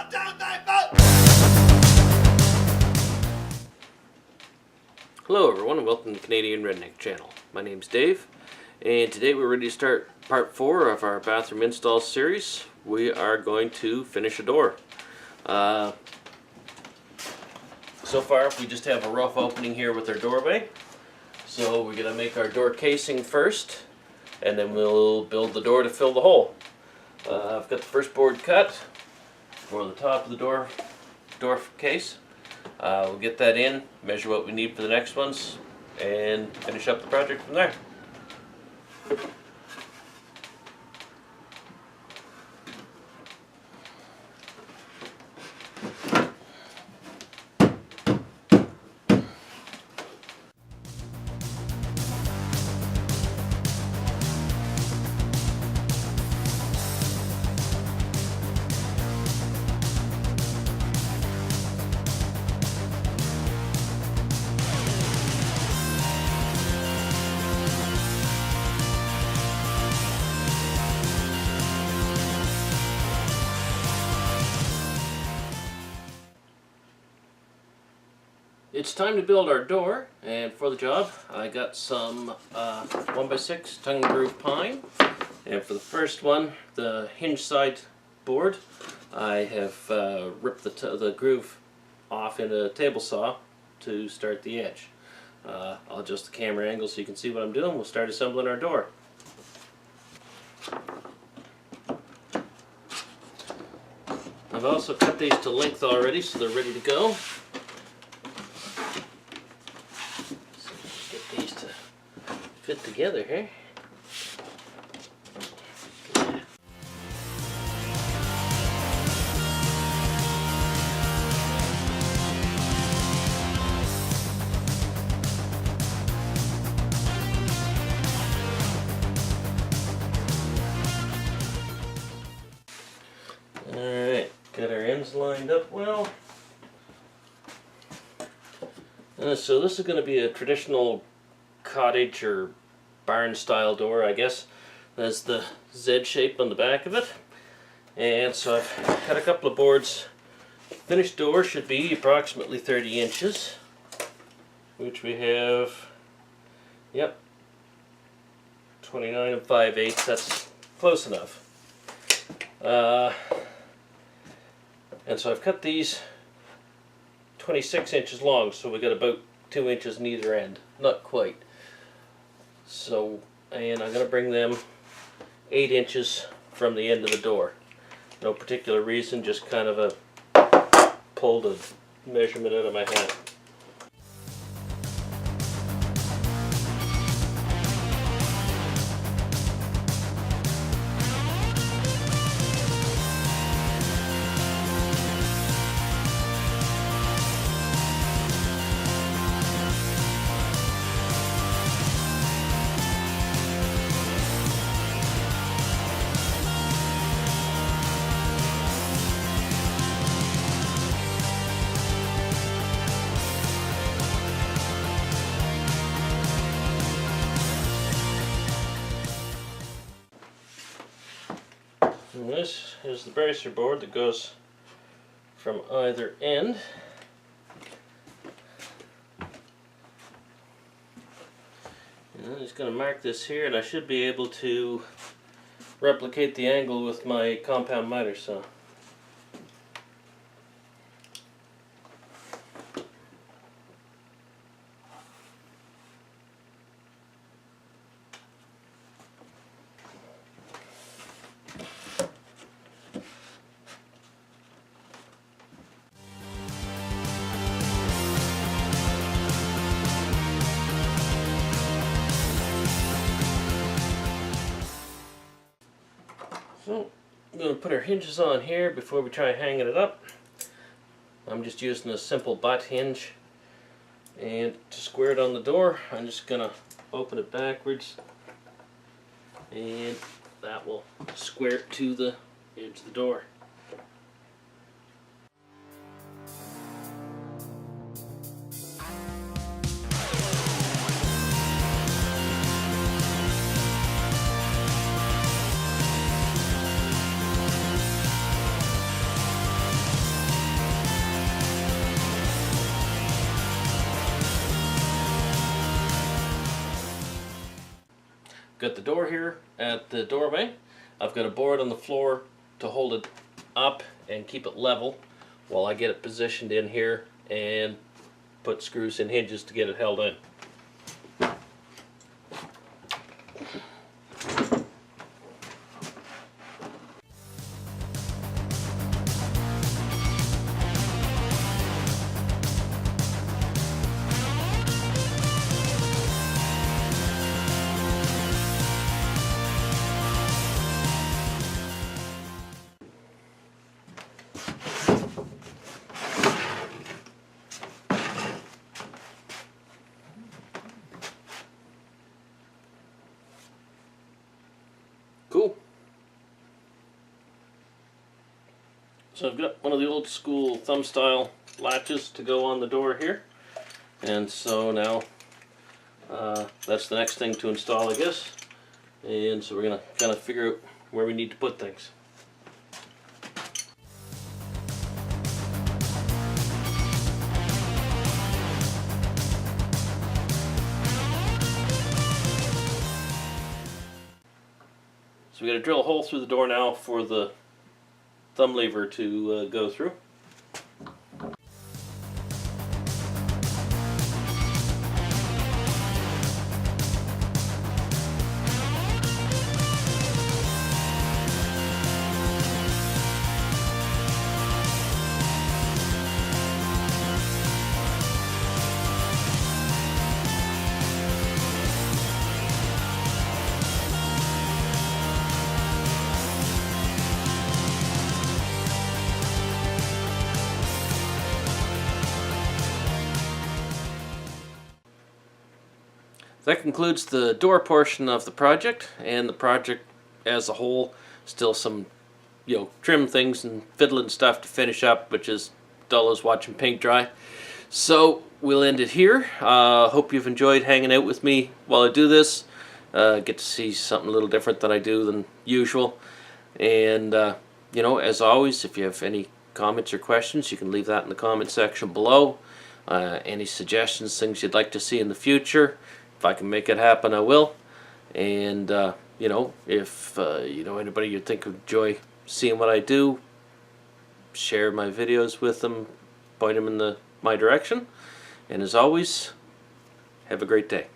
Put down thy foot! Hello everyone and welcome to the Canadian Redneck Channel. My name's Dave and today we're ready to start part 4 of our bathroom install series. We are going to finish a door. So far we just have a rough opening here with our doorway. So we're going to make our door casing first and then we'll build the door to fill the hole. I've got the first board cut for the top of the door case. We'll get that in, measure what we need for the next ones, and finish up the project from there. It's time to build our door, and for the job I got some 1x6 tongue and groove pine, and for the first one, the hinge side board, I have ripped the groove off in a table saw to start the edge. I'll adjust the camera angle so you can see what I'm doing. We'll start assembling our door. I've also cut these to length already so they're ready to go. Fit together here. Alright, got our ends lined up well. So this is going to be a traditional cottage or barn style door, I guess. There's the Z shape on the back of it, and so I've cut a couple of boards. Finished door should be approximately 30 inches, which we have, yep, 29 5/8. That's close enough. And so I've cut these 26 inches long, so we got about 2 inches in either end. Not quite. So, and I'm going to bring them 8 inches from the end of the door. No particular reason, just kind of a pulled a measurement out of my hat. And this is the bracer board that goes from either end. And I'm just going to mark this here, and I should be able to replicate the angle with my compound miter saw. So, I'm going to put our hinges on here before we try hanging it up. I'm just using a simple butt hinge, and to square it on the door I'm just going to open it backwards, and that will square it to the edge of the door. got the door here at the doorway. I've got a board on the floor to hold it up and keep it level while I get it positioned in here and put screws and hinges to get it held in. Cool. So I've got one of the old school thumb style latches to go on the door here, and so now that's the next thing to install, I guess. And so we're gonna kind of figure out where we need to put things. So we got to drill a hole through the door now for the thumb lever to go through. That concludes the door portion of the project, and the project as a whole. Still some, trim things and fiddling stuff to finish up, which is dull as watching paint dry. So we'll end it here. Hope you've enjoyed hanging out with me while I do this. Get to see something a little different than I do than usual. And as always, if you have any comments or questions, you can leave that in the comment section below. Any suggestions, things you'd like to see in the future. If I can make it happen, I will. And if anybody you think would enjoy seeing what I do, share my videos with them, point them in my direction. And as always, have a great day.